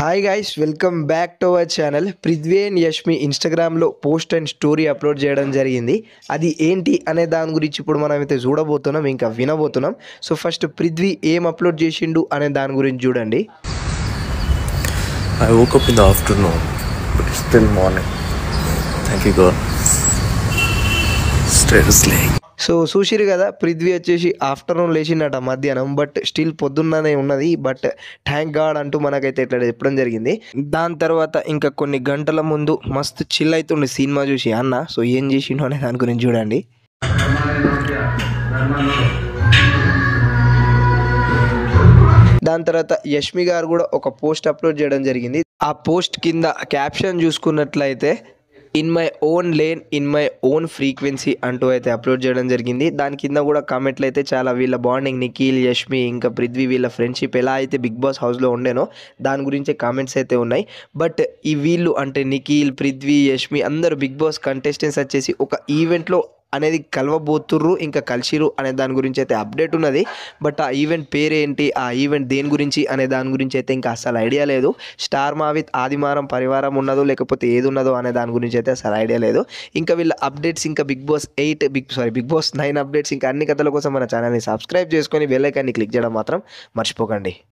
Hi guys, welcome back to our channel. Prithvi and Yashmi ఇన్స్టాగ్రామ్లో post and story upload చేయడం జరిగింది. అది ఏంటి అనే దాని గురించి ఇప్పుడు మనం అయితే చూడబోతున్నాం, ఇంకా వినబోతున్నాం. సో ఫస్ట్ పృథ్వీ ఏం అప్లోడ్ చేసిండు అనే దాని గురించి చూడండి. I woke up in the afternoon, but it's still morning. Thank you, God. Straight slaying. So చూసిరు కదా, పృథ్వీ వచ్చేసి ఆఫ్టర్నూన్ లేచిండట మధ్యాహ్నం, బట్ స్టిల్ పొద్దున్ననే ఉన్నది. బట్ థ్యాంక్ గాడ్ అంటూ మనకైతే ఇట్లా చెప్పడం జరిగింది. దాని తర్వాత ఇంకా కొన్ని గంటల ముందు మస్తు చిల్ అవుతుండే సినిమా చూసి అన్న. సో ఏం చేసిండు అనే దాని గురించి చూడండి. దాని తర్వాత యష్మి గారు కూడా ఒక పోస్ట్ అప్లోడ్ చేయడం జరిగింది. ఆ పోస్ట్ కింద క్యాప్షన్ చూసుకున్నట్లయితే in my own lane in my own frequency అంటూ అయితే అప్లోడ్ చేయడం జరిగింది. దాని కింద కూడా కామెంట్లు అయితే చాలా వీళ్ళ బాండింగ్, నిఖిల్, యష్మి ఇంకా పృథ్వీ వీళ్ళ ఫ్రెండ్షిప్ ఎలా అయితే బిగ్ బాస్ హౌస్లో ఉండేనో దాని గురించే కామెంట్స్ అయితే ఉన్నాయి. బట్ ఈ వీళ్ళు అంటే నిఖిల్, పృథ్వీ, యష్మి అందరూ బిగ్ బాస్ కంటెస్టెంట్స్ వచ్చేసి ఒక ఈవెంట్లో అనేది కలవబోతుర్రు, ఇంకా కలిసిరు అనే దాని గురించి అయితే అప్డేట్ ఉన్నది. బట్ ఆ ఈవెంట్ పేరేంటి, ఆ ఈవెంట్ దేని గురించి అనే దాని గురించి అయితే ఇంకా అసలు ఐడియా లేదు. స్టార్ మా విత్ ఆదివారం పరివారం ఉన్నదో లేకపోతే ఏది ఉన్నదో అనే దాని గురించి అయితే అసలు ఐడియా లేదు. ఇంకా వీళ్ళ అప్డేట్స్, ఇంకా బిగ్ బాస్ 9 అప్డేట్స్, ఇంకా అన్ని కథల కోసం మన ఛానల్ని సబ్స్క్రైబ్ చేసుకొని బెల్ ఐకాన్ని క్లిక్ చేయడం మాత్రం మర్చిపోకండి.